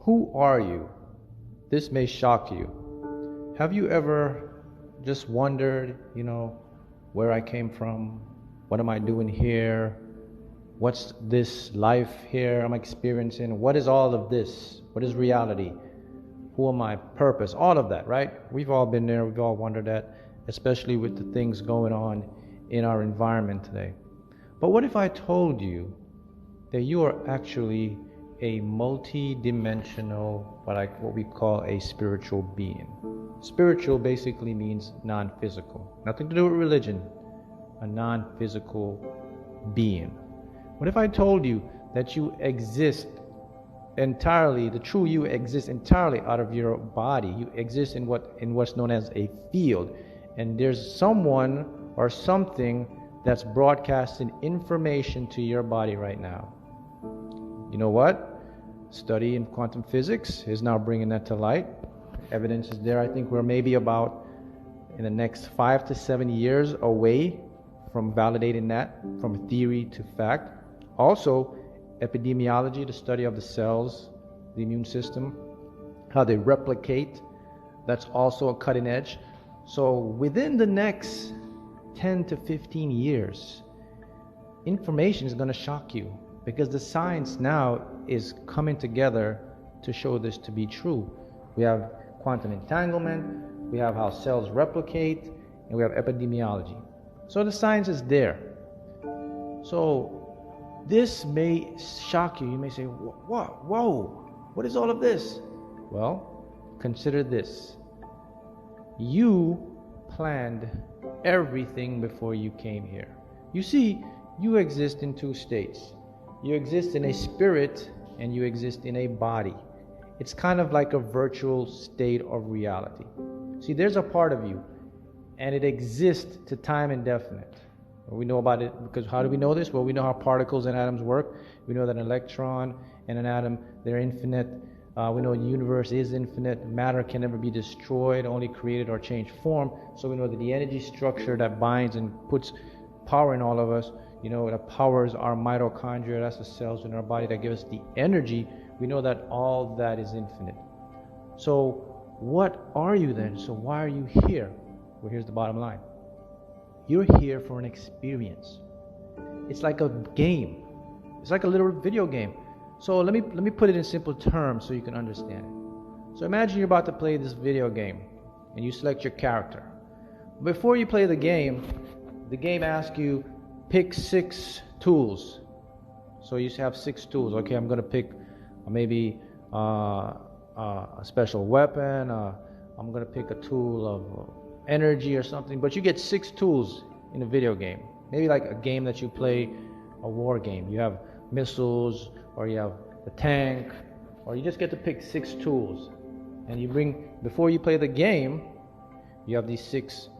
Who are you? This may shock you. Have you ever just wondered, where I came from? What am I doing here? What's this life here I'm experiencing? What is all of this? What is reality? Who am I? Purpose? All of that, right? We've all been there. We've all wondered that, especially with the things going on in our environment today. But what if I told you that you are actually a multi-dimensional, what we call a spiritual being? Spiritual basically means non-physical. Nothing to do with religion. A non-physical being. What if I told you that you exist entirely, the true you exists entirely out of your body? You exist in what's known as a field. And there's someone or something that's broadcasting information to your body right now. You know what? Study in quantum physics is now bringing that to light. Evidence is there. I think we're maybe about in the next 5 to 7 years away from validating that from theory to fact. Also, epidemiology, the study of the cells, the immune system, how they replicate, that's also a cutting edge. So within the next 10 to 15 years, information is going to shock you, because the science now is coming together to show this to be true. We have quantum entanglement, we have how cells replicate, and we have epidemiology. So the science is there. So this may shock you. You may say, whoa, what is all of this? Well, consider this. You planned everything before you came here. You see, you exist in two states. You exist in a spirit and you exist in a body. It's kind of like a virtual state of reality. See, there's a part of you and it exists to time indefinite. We know about it because how do we know this? Well, we know how particles and atoms work. We know that an electron and an atom, they're infinite. We know the universe is infinite. Matter can never be destroyed, only created or changed form. So we know that the energy structure that binds and puts power in all of us, that powers our mitochondria, that's the cells in our body that give us the energy. We know that all that is infinite. So what are you then? So why are you here? Well, here's the bottom line. You're here for an experience. It's like a game. It's like a little video game. So let me put it in simple terms so you can understand it. So imagine you're about to play this video game and you select your character. Before you play the game asks you pick 6 tools. So you have 6 tools. Okay, I'm going to pick maybe a special weapon. I'm going to pick a tool of energy or something, but you get 6 tools in a video game. Maybe like a game that you play, a war game. You have missiles, or you have a tank, or you just get to pick 6 tools. And before you play the game, you have these 6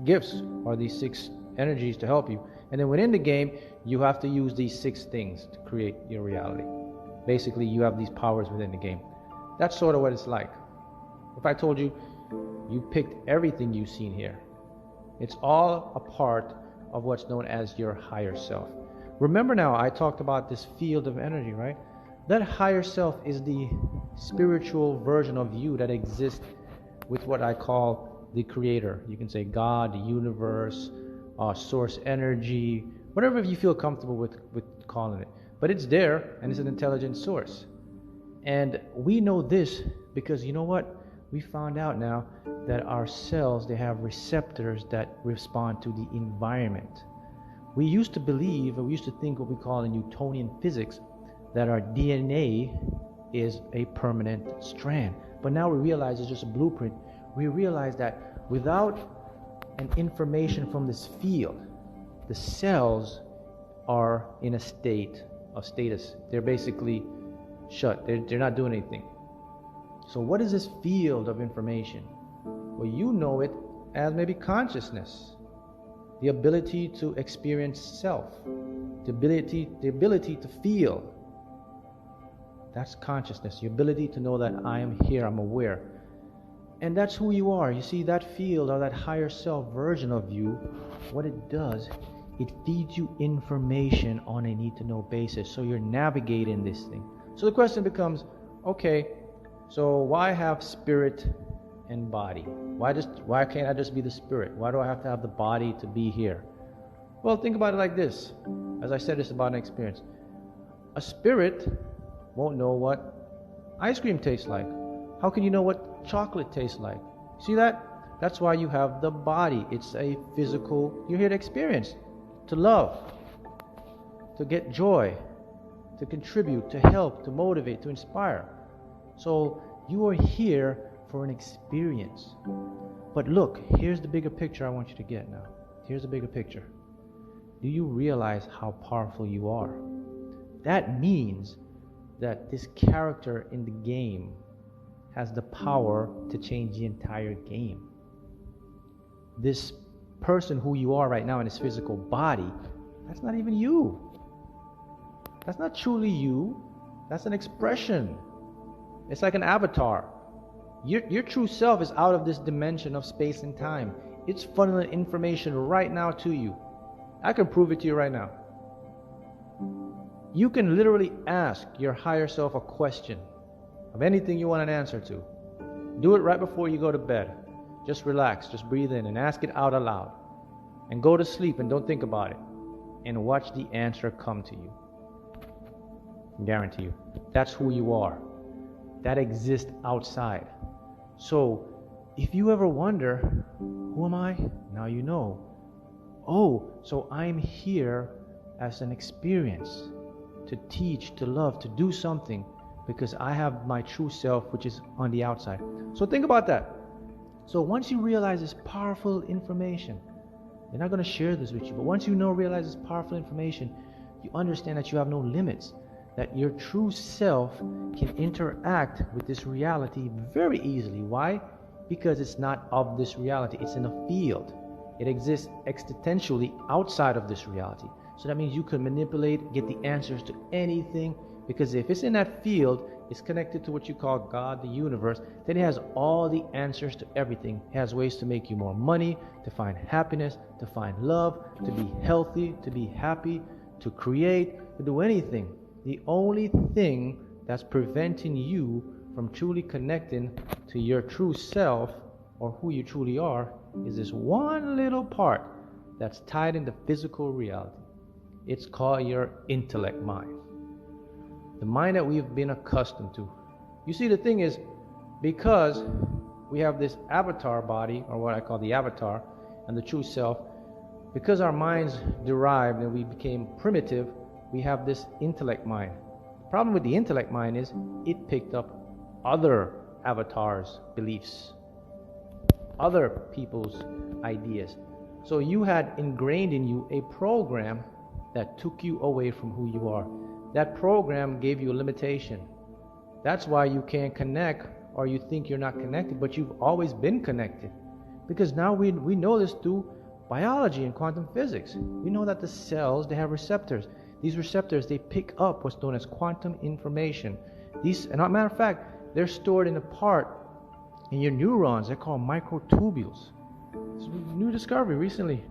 gifts or these 6 energies to help you. And then within the game, you have to use these 6 things to create your reality. Basically, you have these powers within the game. That's sort of what it's like. If I told you, you picked everything you've seen here. It's all a part of what's known as your higher self. Remember now, I talked about this field of energy, right? That higher self is the spiritual version of you that exists with what I call the creator. You can say God, the universe, source energy, whatever you feel comfortable with calling it. But it's there, and it's an intelligent source. And we know this because you know what? We found out now that our cells, they have receptors that respond to the environment. We used to think what we call in Newtonian physics, that our DNA is a permanent strand. But now we realize it's just a blueprint. We realize that without an information from this field, the cells are in a state of status. They're basically shut. They're not doing anything. So what is this field of information? Well, you know it as maybe consciousness, the ability to experience self, the ability to feel. That's consciousness, the ability to know that I am here, I'm aware. And that's who you are. You see, that field or that higher self version of you, what it does, it feeds you information on a need-to-know basis. So you're navigating this thing. So the question becomes, okay, so why have spirit and body? Why can't I just be the spirit? Why do I have to have the body to be here? Well, think about it like this. As I said, it's about an experience. A spirit won't know what ice cream tastes like. How can you know what chocolate tastes like? See that? That's why you have the body. It's a physical, you're here to experience, to love, to get joy, to contribute, to help, to motivate, to inspire. So you are here for an experience. But look, here's the bigger picture I want you to get now. Here's the bigger picture. Do you realize how powerful you are? That means that this character in the game has the power to change the entire game. This person who you are right now in this physical body, that's not even you. That's not truly you. That's an expression. It's like an avatar. Your true self is out of this dimension of space and time. It's funneling information right now to you. I can prove it to you right now. You can literally ask your higher self a question of anything you want an answer to. Do it right before you go to bed. Just relax, just breathe in and ask it out aloud. And go to sleep and don't think about it. And watch the answer come to you. I guarantee you. That's who you are. That exists outside. So, if you ever wonder, who am I? Now you know. Oh, so I'm here as an experience, to teach, to love, to do something, because I have my true self, which is on the outside. So think about that. So once you realize this powerful information, they're not going to share this with you, but once you realize this powerful information, you understand that you have no limits, that your true self can interact with this reality very easily. Why? Because it's not of this reality. It's in a field. It exists existentially outside of this reality. So that means you can manipulate, get the answers to anything, because if it's in that field, it's connected to what you call God, the universe, then it has all the answers to everything. It has ways to make you more money, to find happiness, to find love, to be healthy, to be happy, to create, to do anything. The only thing that's preventing you from truly connecting to your true self or who you truly are is this one little part that's tied into physical reality. It's called your intellect mind. The mind that we've been accustomed to. You see, the thing is, because we have this avatar body, or what I call the avatar, and the true self, because our minds derived and we became primitive, we have this intellect mind. The problem with the intellect mind is it picked up other avatars' beliefs, other people's ideas. So you had ingrained in you a program that took you away from who you are. That program gave you a limitation. That's why you can't connect, or you think you're not connected, but you've always been connected. Because now we know this through biology and quantum physics. We know that the cells, they have receptors. These receptors, they pick up what's known as quantum information. These, and as a matter of fact, they're stored in a part in your neurons. They're called microtubules. It's a new discovery recently,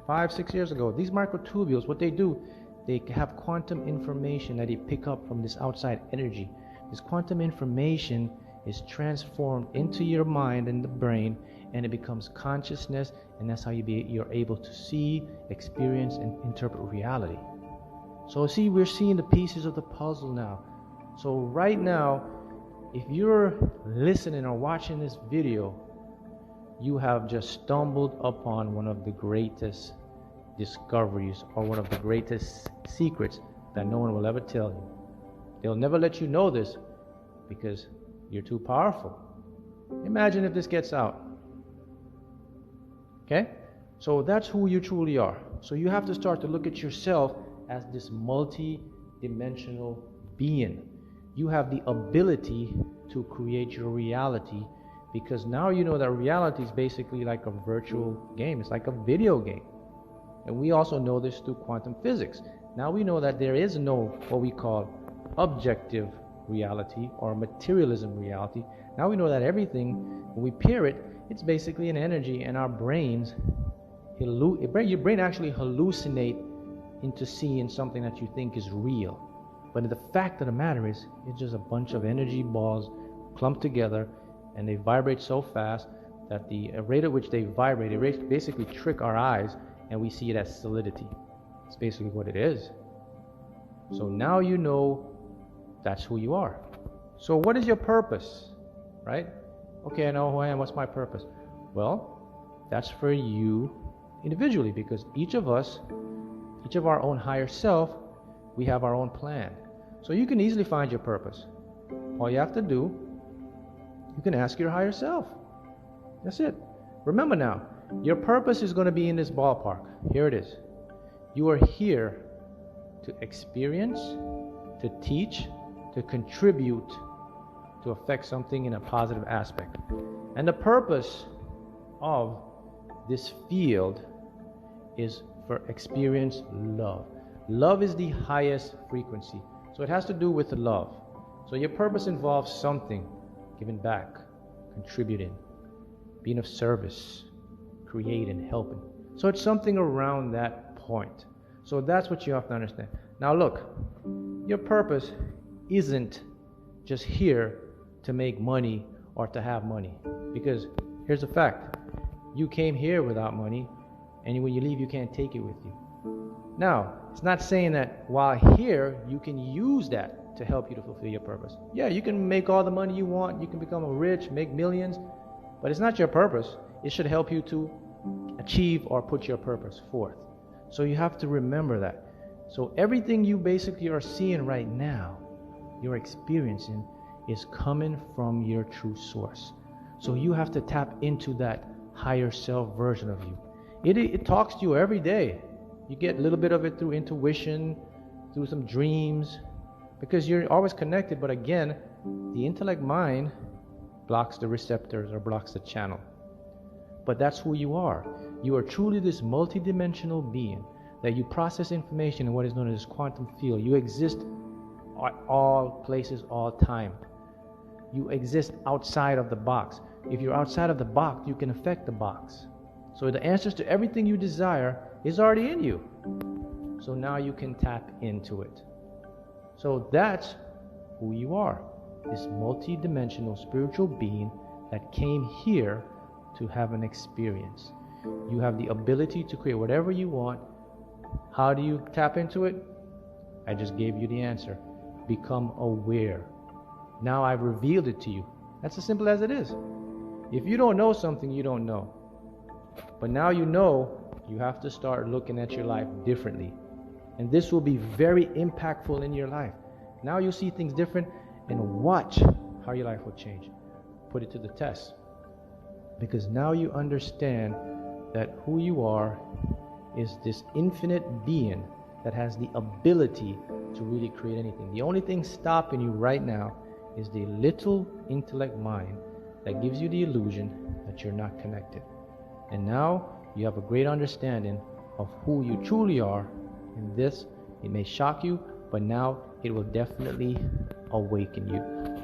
5-6 years ago. These microtubules, what they do, they have quantum information that they pick up from this outside energy. This quantum information is transformed into your mind and the brain, and it becomes consciousness, and that's how you're able to see, experience, and interpret reality. So see, we're seeing the pieces of the puzzle now. So right now, if you're listening or watching this video, you have just stumbled upon one of the greatest discoveries, or one of the greatest secrets that no one will ever tell you. They'll never let you know this because you're too powerful. Imagine if this gets out. Okay? So that's who you truly are. So you have to start to look at yourself as this multi-dimensional being. You have the ability to create your reality, because now you know that reality is basically like a virtual game. It's like a video game. And we also know this through quantum physics. Now we know that there is no what we call objective reality or materialism reality. Now we know that everything, when we peer it, it's basically an energy, and our brains, your brain actually hallucinate into seeing something that you think is real. But the fact of the matter is, it's just a bunch of energy balls clumped together, and they vibrate so fast that the rate at which they vibrate, it basically trick our eyes, and we see it as solidity. It's basically what it is. So now you know that's who you are. So what is your purpose, right? Okay, I know who I am. What's my purpose? Well, that's for you individually, because each of us, each of our own higher self, we have our own plan. So you can easily find your purpose. All you have to do, you can ask your higher self. That's it. Remember now, your purpose is going to be in this ballpark. Here it is. You are here to experience, to teach, to contribute, to affect something in a positive aspect. And the purpose of this field is for experience love. Love is the highest frequency. So it has to do with love. So your purpose involves something, giving back, contributing, being of service, creating, helping. So it's something around that point. So that's what you have to understand. Now look, your purpose isn't just here to make money or to have money. Because here's the fact. You came here without money, and when you leave, you can't take it with you. Now, it's not saying that while here, you can use that to help you to fulfill your purpose. Yeah, you can make all the money you want, you can become rich, make millions, but it's not your purpose. It should help you to achieve or put your purpose forth. So you have to remember that. So everything you basically are seeing right now, you're experiencing, is coming from your true source. So you have to tap into that higher self version of you. It talks to you every day. You get a little bit of it through intuition, through some dreams, because you're always connected. But again, the intellect mind blocks the receptors or blocks the channel. But that's who you are. You are truly this multidimensional being that you process information in what is known as quantum field. You exist at all places, all time. You exist outside of the box. If you're outside of the box, you can affect the box. So the answers to everything you desire is already in you. So now you can tap into it. So that's who you are. This multi-dimensional spiritual being that came here to have an experience. You have the ability to create whatever you want. How do you tap into it? I just gave you the answer. Become aware. Now I've revealed it to you. That's as simple as it is. If you don't know something, you don't know. But now you know, you have to start looking at your life differently. And this will be very impactful in your life. Now you see things different, and watch how your life will change. Put it to the test. Because now you understand that who you are is this infinite being that has the ability to really create anything. The only thing stopping you right now is the little intellect mind that gives you the illusion that you're not connected. And now you have a great understanding of who you truly are. And this, it may shock you, but now it will definitely awaken you.